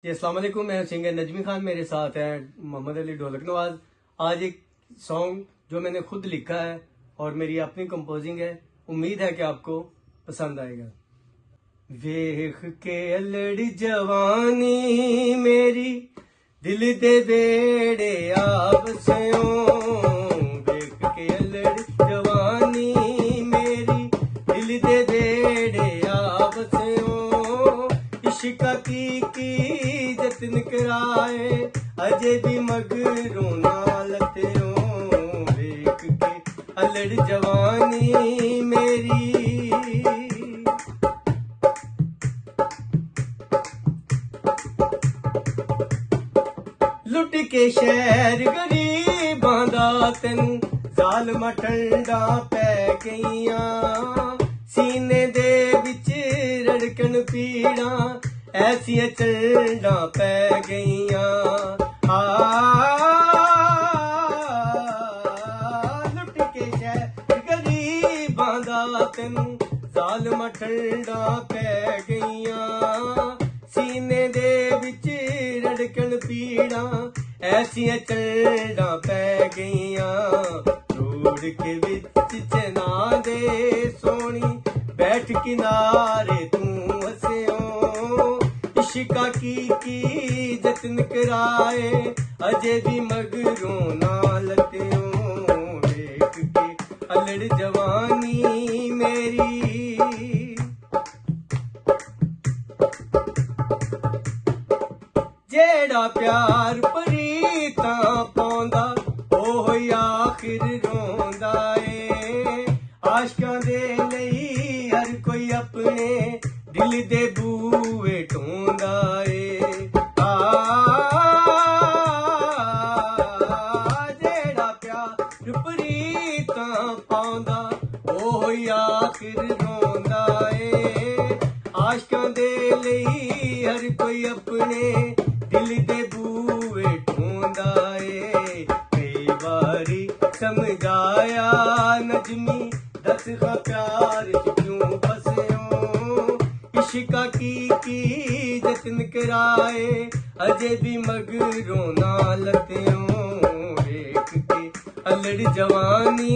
जी अस्सलाम वालेकुम। मैं सिंगर नजमी खान, मेरे साथ है मोहम्मद अली ढोलक नवाज। आज एक सॉन्ग जो मैंने खुद लिखा है और मेरी अपनी कंपोजिंग है, उम्मीद है कि आपको पसंद आएगा। वेख के अल्लड़ जवानी मेरी दिल दे बेड़े आवस्यों, वेख के अल्लड़ जवानी मेरी दिल दे बेड़े आवस्यों, इश्का की जतन कराए अजे भी मगरों ना लत्यों, वेख के अल्लड़ जवानी मेरी। लुट के शहर गरीबां दा तैनू जालमा ठंडा पै गईयां, सीने दे विच रड़कन पीड़ा ऐसियां चंडा पै गईयां। लुट के शहर गरीबां दा तैनू जालमा ठंडा पै गईयां, सीने दे विच रड़कन पीड़ा ऐसियां चंडा पै गईयां। रोड के विच चना दे सोनी बैठ किनारे तू हस्यों, इश्का की जतन कराए अजे भी मगरों ना लत्यों, वेख के अल्लड़ जवानी मेरी। जेड़ा प्यार प्रीता पाउंदा ओह आखिर रोंदा ए, आशकां दे लई हर कोई अपने दिल दे बूए ढोंदा ए। जेड़ा प्यार प्रीता पाउंदा ओह आखिर रोंदा ए, आशकां दे लई हर कोई अपने दिल दे बूए ढूंढा ए। कई बारी समझाया नजमी दस का प्यार क्यों फस्यों, इश्का की जतन कराए अजे भी मगरों ना लत्यों, वेख के अल्लड़ जवानी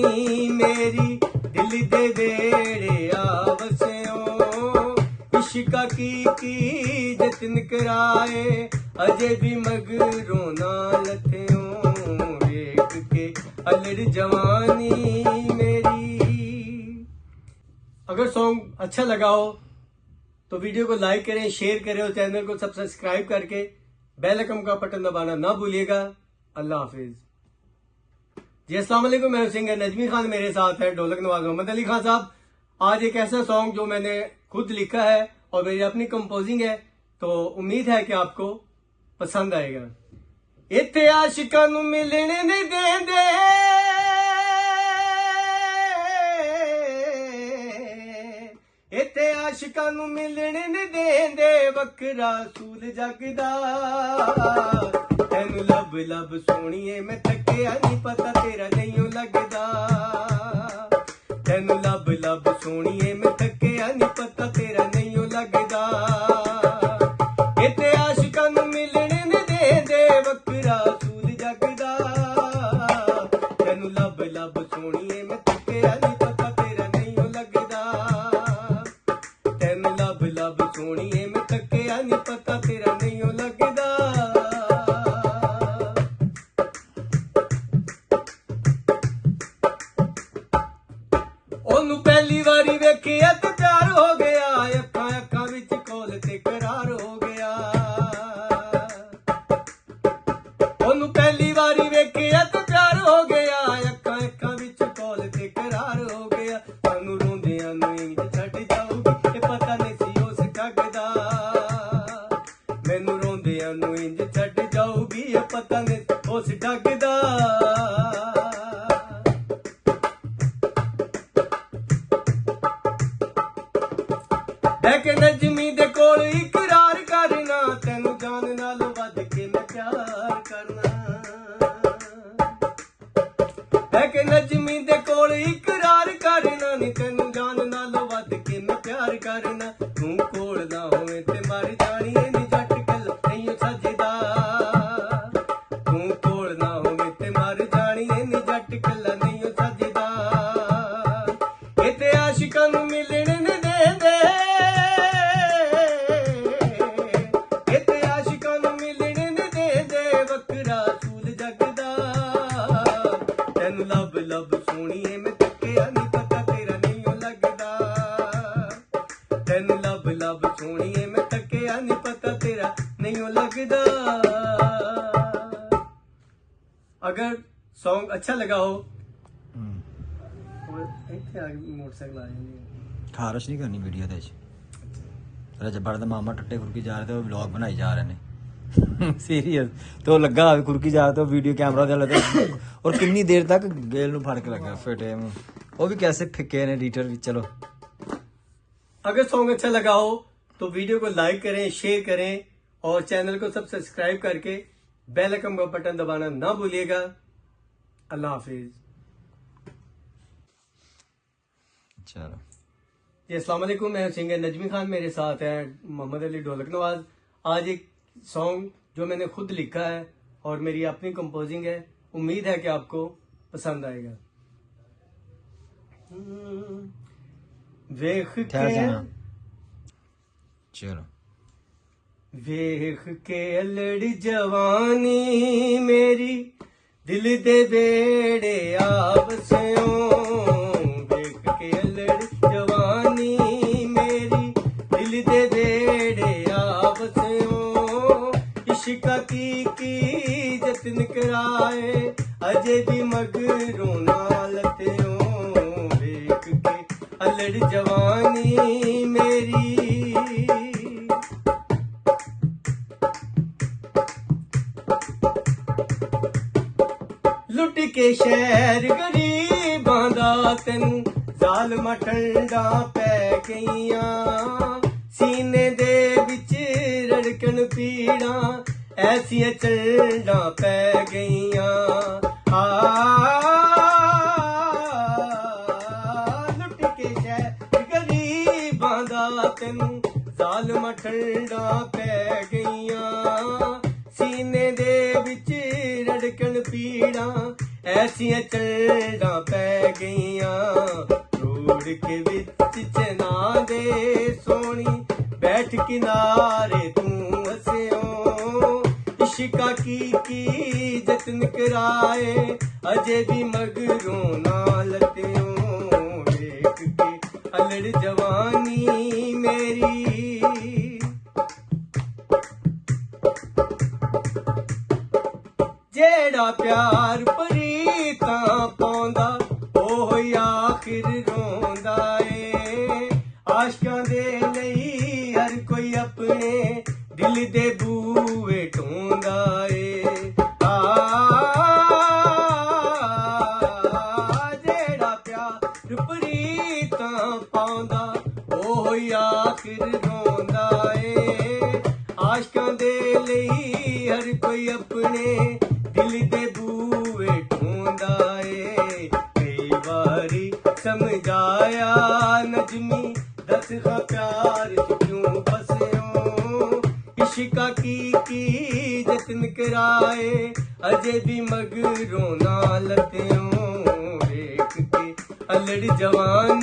मेरी दिल दे बेड़े आवस्यों, इश्का की जतन कराए अजे भी मगरों ना लत्यों, वेख के अल्लड़ जवानी मेरी। अगर सॉन्ग अच्छा लगा हो तो वीडियो को लाइक करें, शेयर करें और चैनल को सब्सक्राइब करके बेल आइकन का बटन दबाना ना भूलिएगा। अल्लाह हाफिज। जी अस्सलाम वालेकुम। मैं सिंगर नजमी खान, मेरे साथ है ढोलक नवाज मोहम्मद अली खान साहब। आज एक ऐसा सॉन्ग जो मैंने खुद लिखा है और मेरी अपनी कंपोजिंग है, तो उम्मीद है कि आपको पसंद आएगा। इत्थे आशिकां नूं मिलने नहीं देंदे, इत्थे आशिकां नूं मिलने नहीं देंदे, वखरा सूल जगदा। तैनू लब लब सोहणीए मैं थकिया नहीं, पता तेरा नहीं लगदा। तैनू लब लब सोहणीए मैं थकिया नहीं, पता तेरा नहीं लगदा। इत्थे आशिकां नूं मिलने नहीं देंदे, वखरा सूल जगदा। तैनू लब लब सोहणीए मैं थकिया नहीं, पता तेरा नहीं लगदा। तैनू लब लब सोहणीए मैं थकिया नहीं, पता तेरा नहीं लगदा। ओनू पहली वारी वेखिया ते प्यार हो गया, अखां अखां विच कोल ते करार हो गया। ओनू पहली वारी वेखिया ते प्यार हो गया, अखां अखां विच कोल ते करार हो गया। सानू रोंदियां नूं इंज छड्ड जाऊगी, ये पता नहीं सी उस जगदा। मैनू रोंदियां नूं इंज छड्ड जाऊगी, ये पता नहीं उस जगदा। लेकिन नजमी दे कोल इकरार करना, तैनू जान नाल वध के मैं प्यार करना। लेकिन नजमी दे कोल इकरार करना, नी तैनू जान नाल वध के मैं प्यार करना। तू कोल ना होवे ते मर जानी नी जट गल नहीं नहीं लगता। अगर सॉन्ग अच्छा लगा हो मोटरसाइकिल आ रहे खारिश नहीं करनी वीडियो ਦੇ रजबड़ ਦਾ ਮਾਮਾ ਟੱਟੇ ਖੁਰਕੀ ਜਾ ਰਹੇ ਤੇ ਉਹ ਵਲੌਗ ਬਣਾਈ ਜਾ ਰਹੇ ਨੇ ਸੀਰੀਅਸ ਤੇ ਉਹ ਲੱਗਾ ਹੋਵੇ ਖੁਰਕੀ ਜਾ ਤੇ ਵੀਡੀਓ ਕੈਮਰਾ ਦੇ ਲੱਗਾ ਔਰ ਕਿੰਨੀ ਦੇਰ ਤੱਕ ਗੇਲ ਨੂੰ ਫੜ ਕੇ ਲੱਗਾ ਫਿਟੇ ਮੂੰਹ ਉਹ भी कैसे फिके ने एडिटर भी। चलो अगर सॉन्ग अच्छा लगा हो तो वीडियो को लाइक करें, शेयर करें और चैनल को सब्सक्राइब करके बेल आइकन का बटन दबाना ना भूलिएगा। अल्लाह हाफिज। चलो जी अस्सलाम वालेकुम, मैं सिंगर नजमी खान, मेरे साथ है मोहम्मद अली ढोलक नवाज। आज एक सॉन्ग जो मैंने खुद लिखा है और मेरी अपनी कंपोजिंग है, उम्मीद है कि आपको पसंद आएगा। वेख ठहर के जाना। चलो वेख के अलड़ जवानी मेरी दिल दे बेड़े आवसियों। वेख के अलड़ जवानी मेरी दिल दे बेड़े आवसियों। इश्का की जतन कराए अजे भी मगरों नालतियों। वेख के अलड़ जवानी मेरी लुट के शहर गरीबां दा तैनू ज़ालमां ठंडा पै गईयां। सीने दे विच रड़कन पीड़ां ऐसियां चंडां पै गईयां। लुट के शहर गरीबां दा तैनू ज़ालमां ठंडा पै गईयां। सीने दे विच रड़कन पीड़ा ऐसियां चंडां पै गईयां। रोड के विच चना दे सोनी बैठ किनारे तू हसियों। इश्का की जतन कराए अजे भी मगरों नालतियों। वेख के अलड़ जवानी मेरी जेड़ा प्यार प्रीतां पाउंदा ओह आखिर रोंदा ए। आशिकां दे लई हर कोई अपने दिल दे बूहे ढोंदा ए। जेड़ा प्यार प्रीतां पाउंदा ओह आखिर रोंदा ए। आशिकां दे लई हर कोई अपने दिल दे बूहे ढूंढा ए। कई बारी समझाया नजमी दस का प्यार क्यों फसियों। इश्का की जतन कराए अजे भी मगरों नालतियों। वेख के अलड़ जवानी